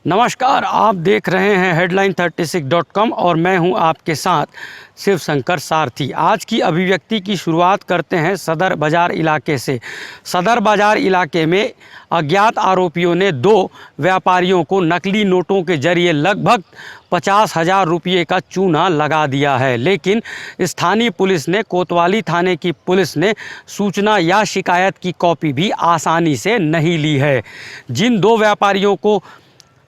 नमस्कार, आप देख रहे हैं headline36.com और मैं हूं आपके साथ शिव शंकर सारथी। आज की अभिव्यक्ति की शुरुआत करते हैं सदर बाज़ार इलाके से। सदर बाज़ार इलाके में अज्ञात आरोपियों ने 2 व्यापारियों को नकली नोटों के जरिए लगभग 50,000 रुपये का चूना लगा दिया है, लेकिन स्थानीय पुलिस ने कोतवाली थाने की पुलिस ने सूचना या शिकायत की कॉपी भी आसानी से नहीं ली है। जिन 2 व्यापारियों को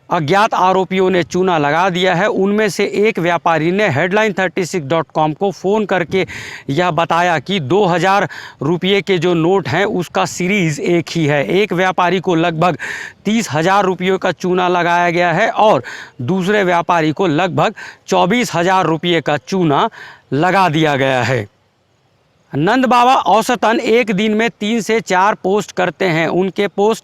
अज्ञात आरोपियों ने चूना लगा दिया है, उनमें से एक व्यापारी ने headline36.com को फ़ोन करके यह बताया कि 2000 रुपये के जो नोट हैं उसका सीरीज़ एक ही है। एक व्यापारी को लगभग 30,000 रुपये का चूना लगाया गया है और दूसरे व्यापारी को लगभग 24,000 रुपये का चूना लगा दिया गया है। नंद बाबा औसतन एक दिन में 3 से 4 पोस्ट करते हैं।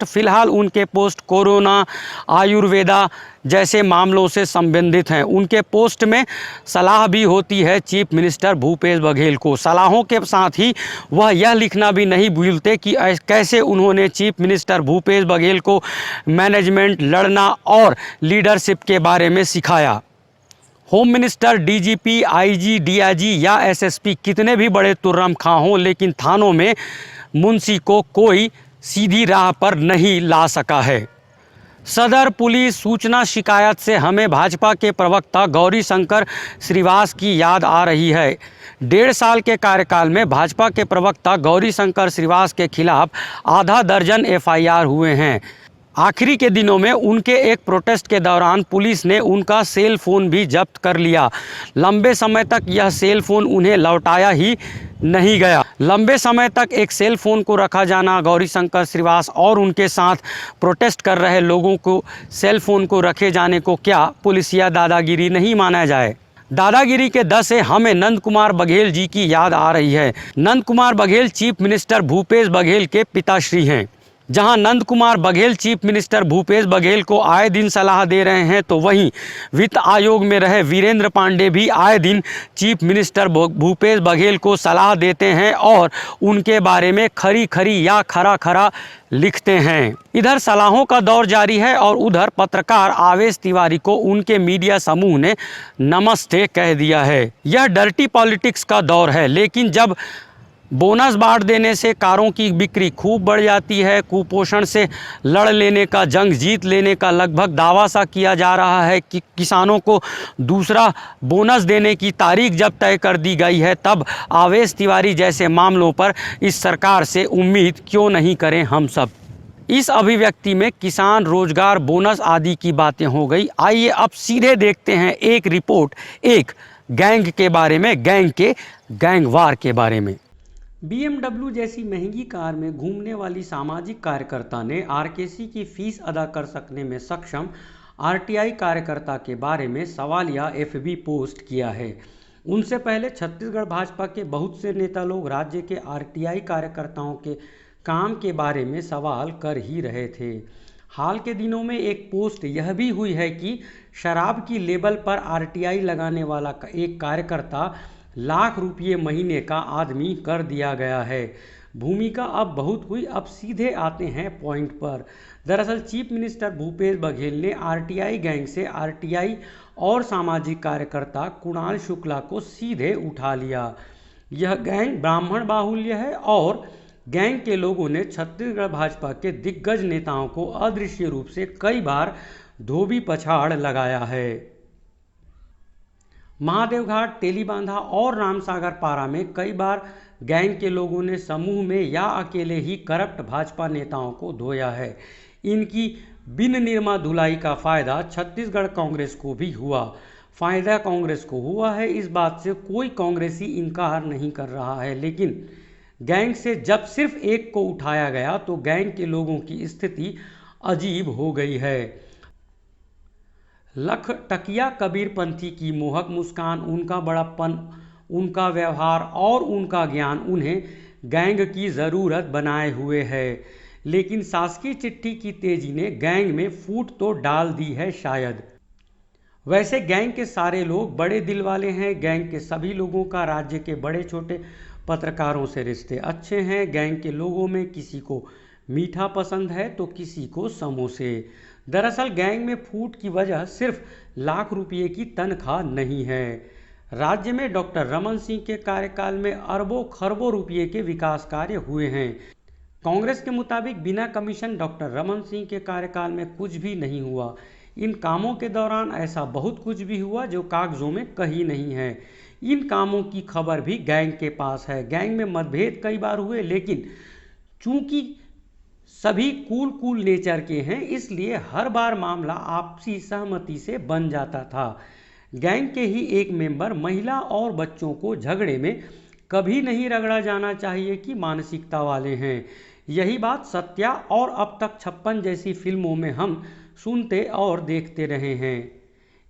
फ़िलहाल उनके पोस्ट कोरोना, आयुर्वेदा जैसे मामलों से संबंधित हैं। उनके पोस्ट में सलाह भी होती है चीफ मिनिस्टर भूपेश बघेल को। सलाहों के साथ ही वह यह लिखना भी नहीं भूलते कि कैसे उन्होंने चीफ मिनिस्टर भूपेश बघेल को मैनेजमेंट, लड़ना और लीडरशिप के बारे में सिखाया। Home minister, DGP, IG, DIG या एसएसपी कितने भी बड़े तुर्रम खां हों, लेकिन थानों में मुंशी को कोई सीधी राह पर नहीं ला सका है। सदर पुलिस सूचना शिकायत से हमें भाजपा के प्रवक्ता गौरीशंकर श्रीवास की याद आ रही है। 1.5 साल के कार्यकाल में भाजपा के प्रवक्ता गौरीशंकर श्रीवास के खिलाफ आधा दर्जन एफआईआर हुए हैं। आखिरी के दिनों में उनके एक प्रोटेस्ट के दौरान पुलिस ने उनका सेल फ़ोन भी जब्त कर लिया। लंबे समय तक यह सेल फ़ोन उन्हें लौटाया ही नहीं गया। लंबे समय तक एक सेल फ़ोन को रखा जाना गौरीशंकर श्रीवास और उनके साथ प्रोटेस्ट कर रहे लोगों को सेल फ़ोन को रखे जाने को क्या पुलिसिया दादागिरी नहीं माना जाए? दादागिरी के दस से हमें नंद कुमार बघेल जी की याद आ रही है। नंद कुमार बघेल चीफ मिनिस्टर भूपेश बघेल के पिताश्री हैं। जहां नंद कुमार बघेल चीफ मिनिस्टर भूपेश बघेल को आए दिन सलाह दे रहे हैं, तो वहीं वित्त आयोग में रहे वीरेंद्र पांडे भी आए दिन चीफ मिनिस्टर भूपेश बघेल को सलाह देते हैं और उनके बारे में खरी खरी या खरा खरा लिखते हैं। इधर सलाहों का दौर जारी है और उधर पत्रकार आवेश तिवारी को उनके मीडिया समूह ने नमस्ते कह दिया है। यह डर्टी पॉलिटिक्स का दौर है, लेकिन जब बोनस बांट देने से कारों की बिक्री खूब बढ़ जाती है, कुपोषण से लड़ लेने का, जंग जीत लेने का लगभग दावा सा किया जा रहा है कि किसानों को दूसरा बोनस देने की तारीख जब तय कर दी गई है, तब आवेश तिवारी जैसे मामलों पर इस सरकार से उम्मीद क्यों नहीं करें हम सब। इस अभिव्यक्ति में किसान, रोजगार, बोनस आदि की बातें हो गई। आइए अब सीधे देखते हैं एक रिपोर्ट एक गैंग के बारे में, गैंग के गैंगवार के बारे में। BMW जैसी महंगी कार में घूमने वाली सामाजिक कार्यकर्ता ने आरकेसी की फीस अदा कर सकने में सक्षम आरटीआई कार्यकर्ता के बारे में सवालिया एफबी पोस्ट किया है। उनसे पहले छत्तीसगढ़ भाजपा के बहुत से नेता लोग राज्य के आरटीआई कार्यकर्ताओं के काम के बारे में सवाल कर ही रहे थे। हाल के दिनों में एक पोस्ट यह भी हुई है कि शराब की लेबल पर आरटीआई लगाने वाला एक कार्यकर्ता लाख रुपये महीने का आदमी कर दिया गया है। भूमिका अब बहुत हुई, अब सीधे आते हैं पॉइंट पर। दरअसल चीफ मिनिस्टर भूपेश बघेल ने आरटीआई गैंग से आरटीआई और सामाजिक कार्यकर्ता कुणाल शुक्ला को सीधे उठा लिया। यह गैंग ब्राह्मण बाहुल्य है और गैंग के लोगों ने छत्तीसगढ़ भाजपा के दिग्गज नेताओं को अदृश्य रूप से कई बार धोबी पछाड़ लगाया है। महादेवघाट, तेलीबांधा और रामसागर पारा में कई बार गैंग के लोगों ने समूह में या अकेले ही करप्ट भाजपा नेताओं को धोया है। इनकी बिन निरमा धुलाई का फ़ायदा छत्तीसगढ़ कांग्रेस को भी हुआ। फ़ायदा कांग्रेस को हुआ है, इस बात से कोई कांग्रेसी इनकार नहीं कर रहा है, लेकिन गैंग से जब सिर्फ एक को उठाया गया तो गैंग के लोगों की स्थिति अजीब हो गई है। लखटकिया कबीरपंथी की मोहक मुस्कान, उनका बड़प्पन, उनका व्यवहार और उनका ज्ञान उन्हें गैंग की ज़रूरत बनाए हुए है। लेकिन शासकीय चिट्ठी की तेजी ने गैंग में फूट तो डाल दी है शायद। वैसे गैंग के सारे लोग बड़े दिल वाले हैं। गैंग के सभी लोगों का राज्य के बड़े छोटे पत्रकारों से रिश्ते अच्छे हैं। गैंग के लोगों में किसी को मीठा पसंद है तो किसी को समोसे। दरअसल गैंग में फूट की वजह सिर्फ लाख रुपये की तनख्वाह नहीं है। राज्य में डॉक्टर रमन सिंह के कार्यकाल में अरबों खरबों रुपये के विकास कार्य हुए हैं। कांग्रेस के मुताबिक बिना कमीशन डॉक्टर रमन सिंह के कार्यकाल में कुछ भी नहीं हुआ। इन कामों के दौरान ऐसा बहुत कुछ भी हुआ जो कागजों में कहीं नहीं है। इन कामों की खबर भी गैंग के पास है। गैंग में मतभेद कई बार हुए, लेकिन चूंकि सभी कूल नेचर के हैं, इसलिए हर बार मामला आपसी सहमति से बन जाता था। गैंग के ही एक मेंबर महिला और बच्चों को झगड़े में कभी नहीं रगड़ा जाना चाहिए कि मानसिकता वाले हैं। यही बात सत्या और अब तक 56 जैसी फिल्मों में हम सुनते और देखते रहे हैं।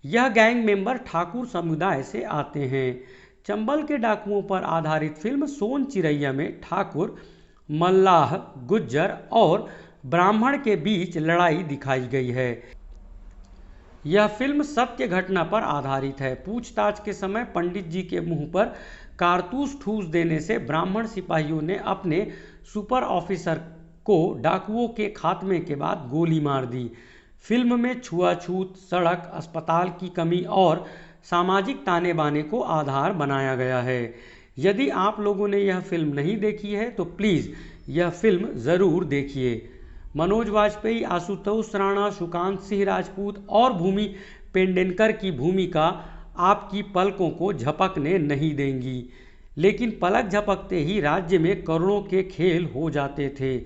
यह गैंग मेंबर ठाकुर समुदाय से आते हैं। चंबल के डाकुओं पर आधारित फिल्म सोन चिरैया में ठाकुर, मल्लाह, गुज्जर और ब्राह्मण के बीच लड़ाई दिखाई गई है। यह फिल्म सत्य घटना पर आधारित है। पूछताछ के समय पंडित जी के मुंह पर कारतूस ठूस देने से ब्राह्मण सिपाहियों ने अपने सुपर ऑफिसर को डाकुओं के खात्मे के बाद गोली मार दी। फिल्म में छुआछूत, सड़क, अस्पताल की कमी और सामाजिक ताने बाने को आधार बनाया गया है। यदि आप लोगों ने यह फिल्म नहीं देखी है तो प्लीज़ यह फिल्म ज़रूर देखिए। मनोज वाजपेयी, आशुतोष राणा, सुकांत सिंह राजपूत और भूमि पेडनेकर की भूमिका आपकी पलकों को झपकने नहीं देंगी, लेकिन पलक झपकते ही राज्य में करोड़ों के खेल हो जाते थे।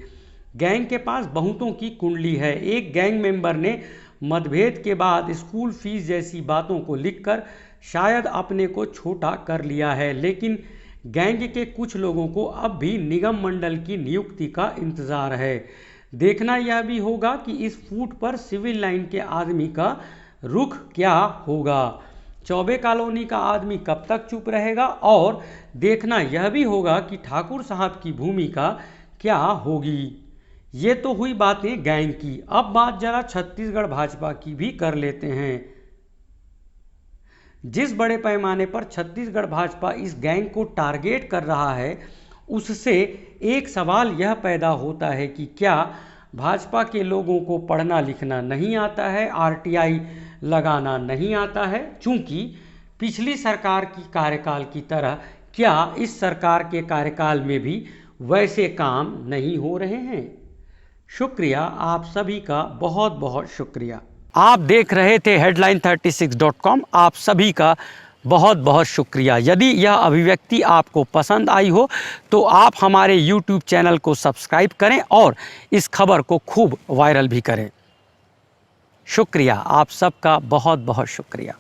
गैंग के पास बहुतों की कुंडली है। एक गैंग मेंबर ने मतभेद के बाद स्कूल फीस जैसी बातों को लिखकर शायद अपने को छोटा कर लिया है, लेकिन गैंग के कुछ लोगों को अब भी निगम मंडल की नियुक्ति का इंतज़ार है। देखना यह भी होगा कि इस फूट पर सिविल लाइन के आदमी का रुख क्या होगा। चौबे कॉलोनी का आदमी कब तक चुप रहेगा, और देखना यह भी होगा कि ठाकुर साहब की भूमिका क्या होगी। ये तो हुई बातें गैंग की। अब बात जरा छत्तीसगढ़ भाजपा की भी कर लेते हैं। जिस बड़े पैमाने पर छत्तीसगढ़ भाजपा इस गैंग को टारगेट कर रहा है, उससे एक सवाल यह पैदा होता है कि क्या भाजपा के लोगों को पढ़ना लिखना नहीं आता है, आरटीआई लगाना नहीं आता है? चूंकि पिछली सरकार की कार्यकाल की तरह क्या इस सरकार के कार्यकाल में भी वैसे काम नहीं हो रहे हैं? शुक्रिया, आप सभी का बहुत बहुत शुक्रिया। आप देख रहे थे headline36.com। आप सभी का बहुत बहुत शुक्रिया। यदि यह अभिव्यक्ति आपको पसंद आई हो तो आप हमारे YouTube चैनल को सब्सक्राइब करें और इस खबर को खूब वायरल भी करें। शुक्रिया, आप सबका बहुत बहुत शुक्रिया।